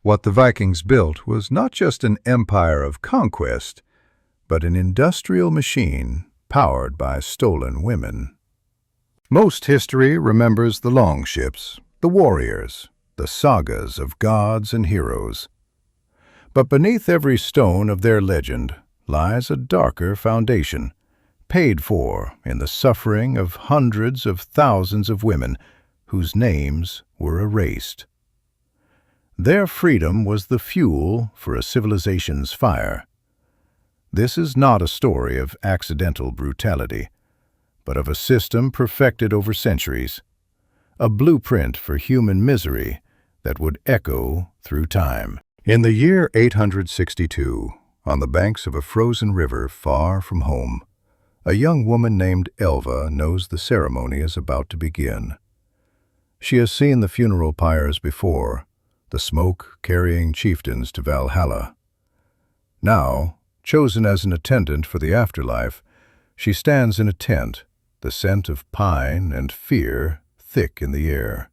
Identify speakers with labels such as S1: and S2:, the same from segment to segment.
S1: What the Vikings built was not just an empire of conquest, but an industrial machine powered by stolen women. Most history remembers the longships, the warriors, the sagas of gods and heroes. But beneath every stone of their legend lies a darker foundation, paid for in the suffering of hundreds of thousands of women whose names were erased. Their freedom was the fuel for a civilization's fire. This is not a story of accidental brutality, but of a system perfected over centuries, a blueprint for human misery that would echo through time. In the year 862, on the banks of a frozen river far from home, a young woman named Elva knows the ceremony is about to begin. She has seen the funeral pyres before, the smoke carrying chieftains to Valhalla. Now, chosen as an attendant for the afterlife, she stands in a tent, the scent of pine and fear thick in the air.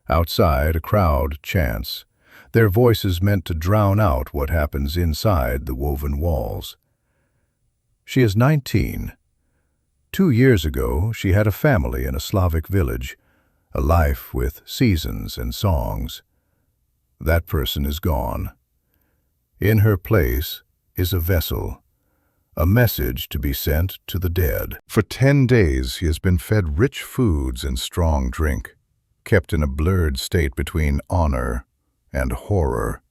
S1: Outside, a crowd chants, their voices meant to drown out what happens inside the woven walls. She is 19. 2 years ago, she had a family in a Slavic village, a life with seasons and songs. That person is gone. In her place is a vessel, a message to be sent to the dead. For 10 days he has been fed rich foods and strong drink, kept in a blurred state between honor and horror.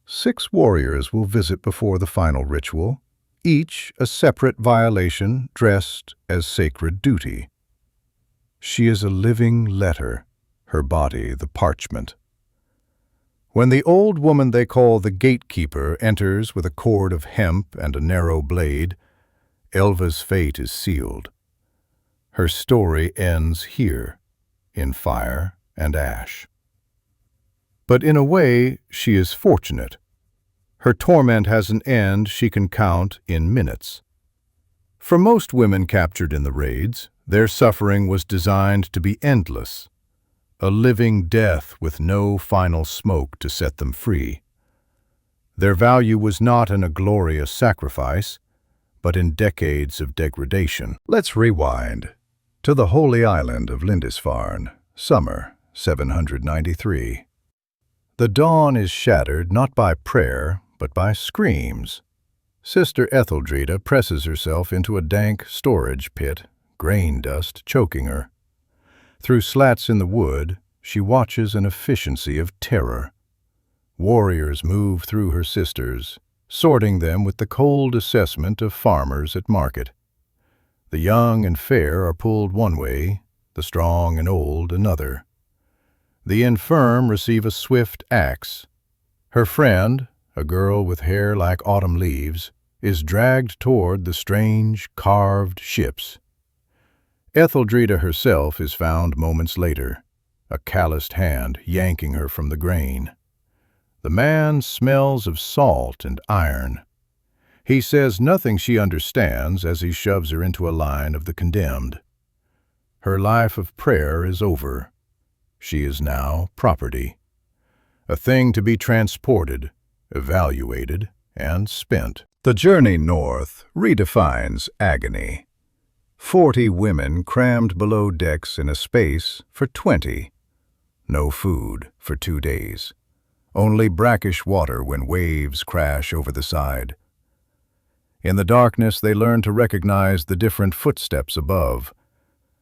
S1: 6 warriors will visit before the final ritual, each a separate violation dressed as sacred duty. She is a living letter, her body the parchment. When the old woman they call the gatekeeper enters with a cord of hemp and a narrow blade, Elva's fate is sealed. Her story ends here, in fire and ash. But in a way, she is fortunate. Her torment has an end she can count in minutes. For most women captured in the raids, their suffering was designed to be endless, a living death with no final smoke to set them free. Their value was not in a glorious sacrifice, but in decades of degradation. Let's rewind to the holy island of Lindisfarne, summer 793. The dawn is shattered not by prayer, but by screams. Sister Etheldreda presses herself into a dank storage pit, grain dust choking her. Through slats in the wood, she watches an efficiency of terror. Warriors move through her sisters, sorting them with the cold assessment of farmers at market. The young and fair are pulled one way, the strong and old another. The infirm receive a swift axe. Her friend, a girl with hair like autumn leaves, is dragged toward the strange, carved ships. Etheldreda herself is found moments later, a calloused hand yanking her from the grain. The man smells of salt and iron. He says nothing she understands as he shoves her into a line of the condemned. Her life of prayer is over. She is now property, a thing to be transported, evaluated, and spent. The journey north redefines agony. 40 women crammed below decks in a space for 20. No food for 2 days. Only brackish water when waves crash over the side. In the darkness, they learn to recognize the different footsteps above.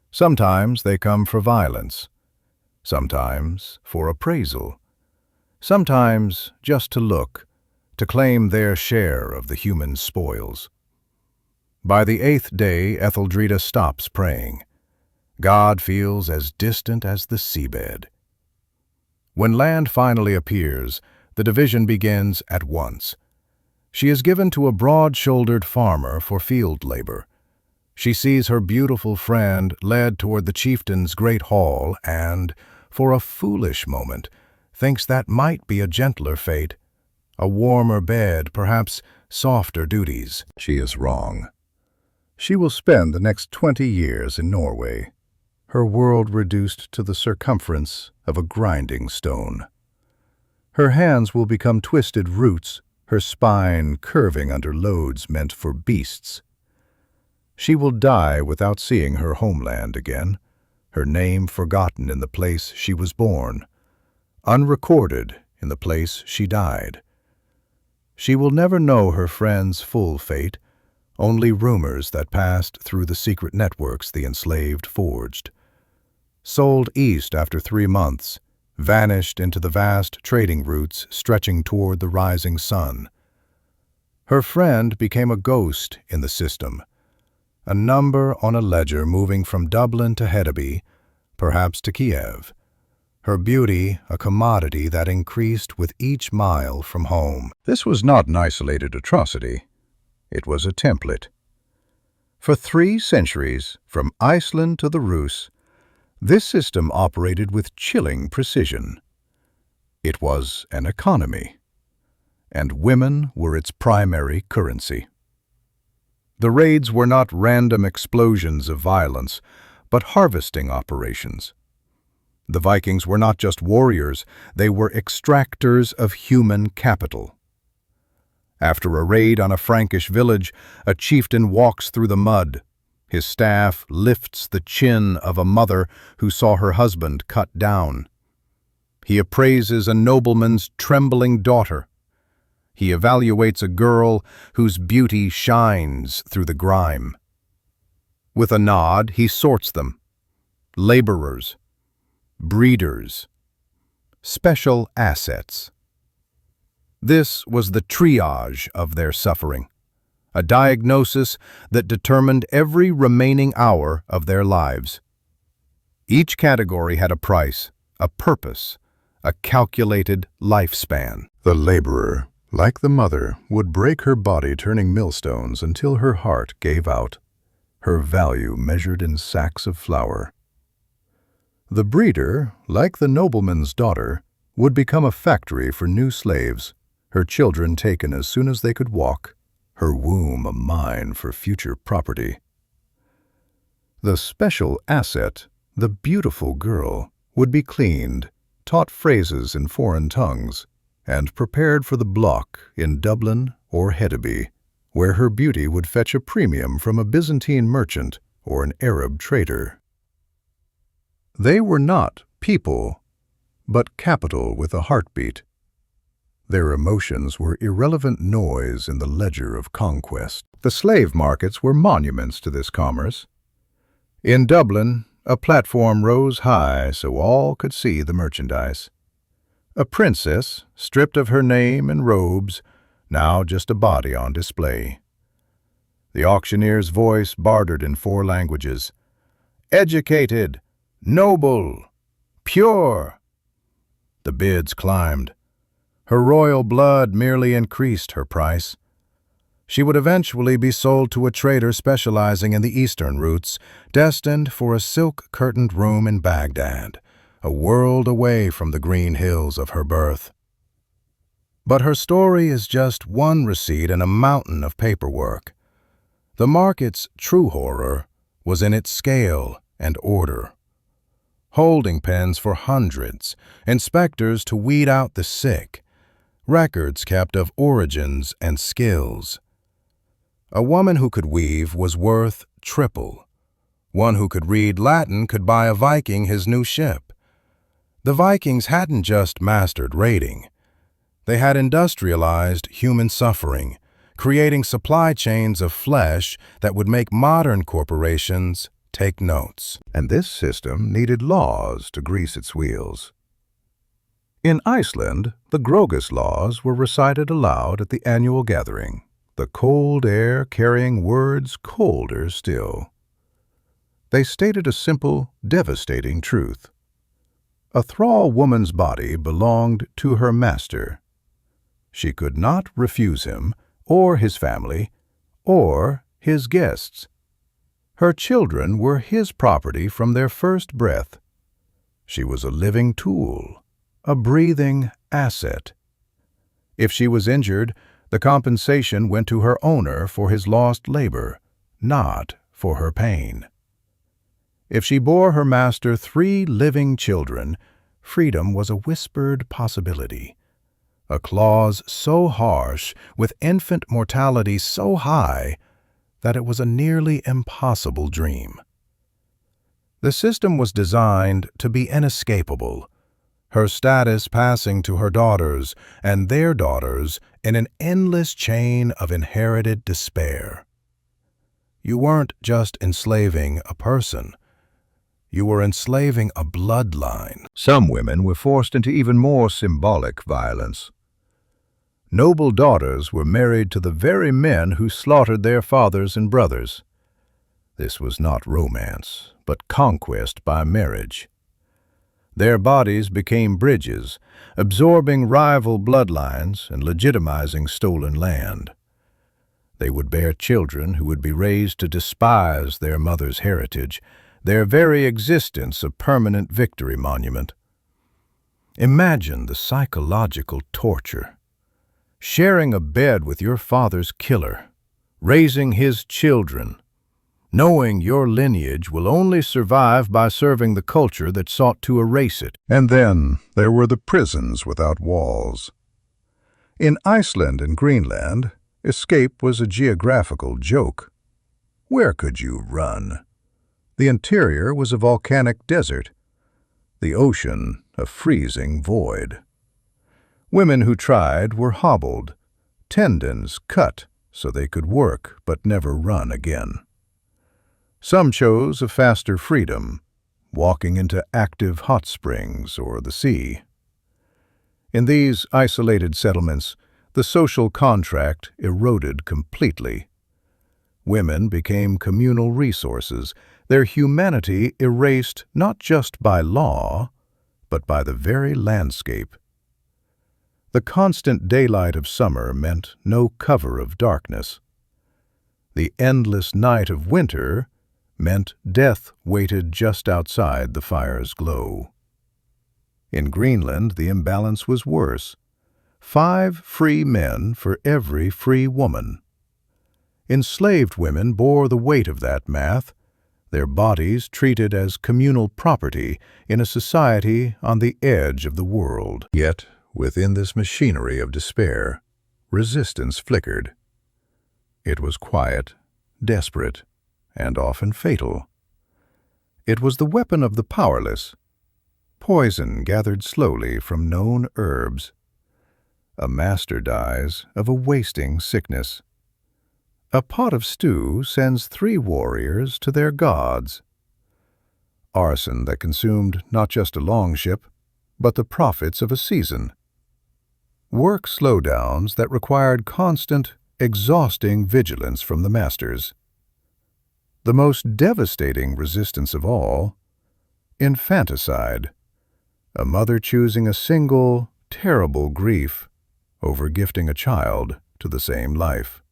S1: Sometimes they come for violence. Sometimes for appraisal. Sometimes just to look, to claim their share of the human spoils. By the 8th day, Etheldreda stops praying. God feels as distant as the seabed. When land finally appears, the division begins at once. She is given to a broad-shouldered farmer for field labor. She sees her beautiful friend led toward the chieftain's great hall and, for a foolish moment, thinks that might be a gentler fate, a warmer bed, perhaps softer duties. She is wrong. She will spend the next 20 years in Norway, her world reduced to the circumference of a grinding stone. Her hands will become twisted roots, her spine curving under loads meant for beasts. She will die without seeing her homeland again, her name forgotten in the place she was born, unrecorded in the place she died. She will never know her friend's full fate, only rumors that passed through the secret networks the enslaved forged. Sold east after 3 months, vanished into the vast trading routes stretching toward the rising sun. Her friend became a ghost in the system, a number on a ledger moving from Dublin to Hedeby, perhaps to Kiev. Her beauty a commodity that increased with each mile from home. This was not an isolated atrocity. It was a template. For 3 centuries, from Iceland to the Rus, this system operated with chilling precision. It was an economy, and women were its primary currency. The raids were not random explosions of violence, but harvesting operations. The Vikings were not just warriors, they were extractors of human capital. After a raid on a Frankish village, a chieftain walks through the mud. His staff lifts the chin of a mother who saw her husband cut down. He appraises a nobleman's trembling daughter. He evaluates a girl whose beauty shines through the grime. With a nod, he sorts them. Laborers, breeders, special assets. This was the triage of their suffering, a diagnosis that determined every remaining hour of their lives. Each category had a price, a purpose, a calculated lifespan. The laborer, like the mother, would break her body turning millstones until her heart gave out, her value measured in sacks of flour. The breeder, like the nobleman's daughter, would become a factory for new slaves, her children taken as soon as they could walk, her womb a mine for future property. The special asset, the beautiful girl, would be cleaned, taught phrases in foreign tongues, and prepared for the block in Dublin or Hedeby, where her beauty would fetch a premium from a Byzantine merchant or an Arab trader. They were not people, but capital with a heartbeat. Their emotions were irrelevant noise in the ledger of conquest. The slave markets were monuments to this commerce. In Dublin, a platform rose high so all could see the merchandise. A princess, stripped of her name and robes, now just a body on display. The auctioneer's voice bartered in 4 languages. Educated, noble, pure. The bids climbed. Her royal blood merely increased her price. She would eventually be sold to a trader specializing in the eastern routes, destined for a silk-curtained room in Baghdad, a world away from the green hills of her birth. But her story is just one receipt in a mountain of paperwork. The market's true horror was in its scale and order. Holding pens for hundreds, inspectors to weed out the sick, records kept of origins and skills. A woman who could weave was worth triple. One who could read Latin could buy a Viking his new ship. The Vikings hadn't just mastered raiding. They had industrialized human suffering, creating supply chains of flesh that would make modern corporations take notes. And this system needed laws to grease its wheels. In Iceland, the Grogus laws were recited aloud at the annual gathering, the cold air carrying words colder still. They stated a simple, devastating truth. A thrall woman's body belonged to her master. She could not refuse him, or his family, or his guests. Her children were his property from their first breath. She was a living tool, a breathing asset. If she was injured, the compensation went to her owner for his lost labor, not for her pain. If she bore her master 3 living children, freedom was a whispered possibility. a clause so harsh, with infant mortality so high, that it was a nearly impossible dream. The system was designed to be inescapable, her status passing to her daughters and their daughters in an endless chain of inherited despair. You weren't just enslaving a person. You were enslaving a bloodline. Some women were forced into even more symbolic violence. Noble daughters were married to the very men who slaughtered their fathers and brothers. This was not romance, but conquest by marriage. Their bodies became bridges, absorbing rival bloodlines and legitimizing stolen land. They would bear children who would be raised to despise their mother's heritage, their very existence a permanent victory monument. Imagine the psychological torture. Sharing a bed with your father's killer, raising his children, knowing your lineage will only survive by serving the culture that sought to erase it. And then there were the prisons without walls. In Iceland and Greenland, escape was a geographical joke. Where could you run? The interior was a volcanic desert, the ocean a freezing void. Women who tried were hobbled, tendons cut so they could work but never run again. Some chose a faster freedom, walking into active hot springs or the sea. In these isolated settlements, the social contract eroded completely. Women became communal resources, their humanity erased not just by law, but by the very landscape. The constant daylight of summer meant no cover of darkness. The endless night of winter meant death waited just outside the fire's glow. In Greenland, the imbalance was worse. 5 free men for every free woman. Enslaved women bore the weight of that math, their bodies treated as communal property in a society on the edge of the world. Yet, within this machinery of despair, resistance flickered. It was quiet, desperate, and often fatal. It was the weapon of the powerless, poison gathered slowly from known herbs. A master dies of a wasting sickness. A pot of stew sends 3 warriors to their gods. Arson that consumed not just a longship, but the profits of a season. Work slowdowns that required constant, exhausting vigilance from the masters. The most devastating resistance of all, infanticide, a mother choosing a single, terrible grief over gifting a child to the same life.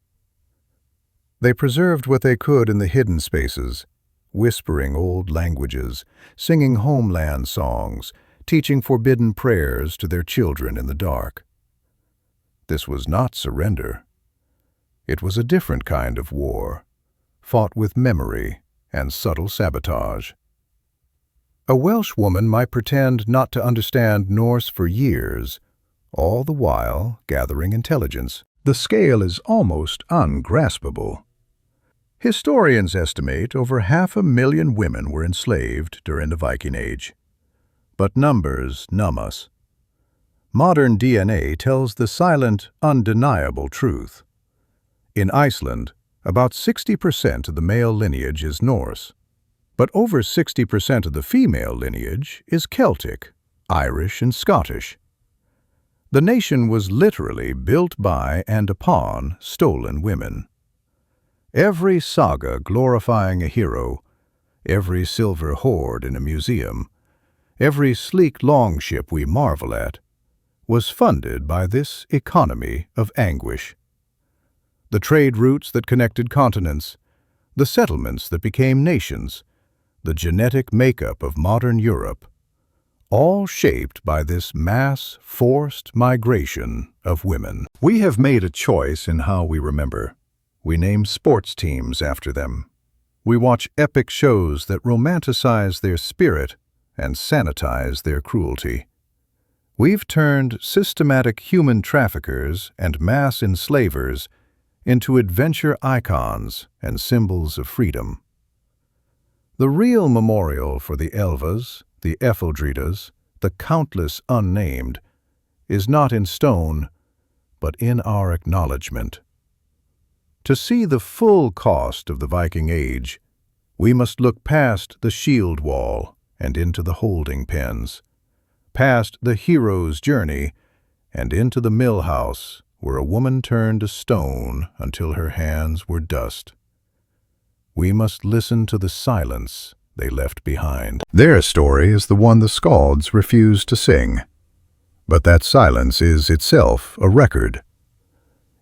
S1: They preserved what they could in the hidden spaces, whispering old languages, singing homeland songs, teaching forbidden prayers to their children in the dark. This was not surrender. It was a different kind of war, fought with memory and subtle sabotage. A Welsh woman might pretend not to understand Norse for years, all the while gathering intelligence. The scale is almost ungraspable. Historians estimate over 500,000 women were enslaved during the Viking Age. But numbers numb us. Modern DNA tells the silent, undeniable truth. In Iceland, about 60% of the male lineage is Norse, but over 60% of the female lineage is Celtic, Irish, and Scottish. The nation was literally built by and upon stolen women. Every saga glorifying a hero, every silver hoard in a museum, every sleek longship we marvel at, was funded by this economy of anguish. The trade routes that connected continents, the settlements that became nations, the genetic makeup of modern Europe, all shaped by this mass, forced migration of women. We have made a choice in how we remember. We name sports teams after them. We watch epic shows that romanticize their spirit and sanitize their cruelty. We've turned systematic human traffickers and mass enslavers into adventure icons and symbols of freedom. The real memorial for the Elvas, the Etheldredas, the countless unnamed, is not in stone, but in our acknowledgement. To see the full cost of the Viking Age, we must look past the shield wall and into the holding pens, past the hero's journey and into the mill house where a woman turned to stone until her hands were dust. We must listen to the silence they left behind. Their story is the one the skalds refused to sing. But that silence is itself a record.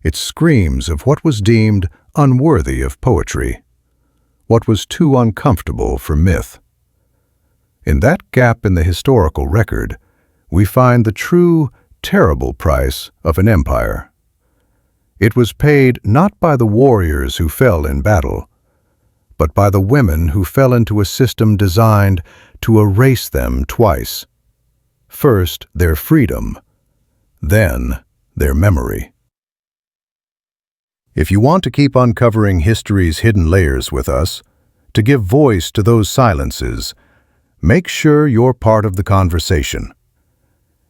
S1: It screams of what was deemed unworthy of poetry, what was too uncomfortable for myth. In that gap in the historical record, we find the true, terrible price of an empire. It was paid not by the warriors who fell in battle, but by the women who fell into a system designed to erase them twice. First, their freedom, then their memory. If you want to keep uncovering history's hidden layers with us, to give voice to those silences, make sure you're part of the conversation.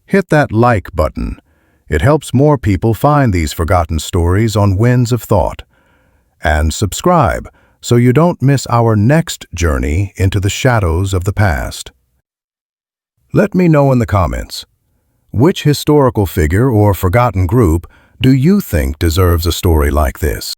S1: Hit that like button. It helps more people find these forgotten stories on Winds of Thought. And subscribe so you don't miss our next journey into the shadows of the past. Let me know in the comments, which historical figure or forgotten group do you think deserves a story like this?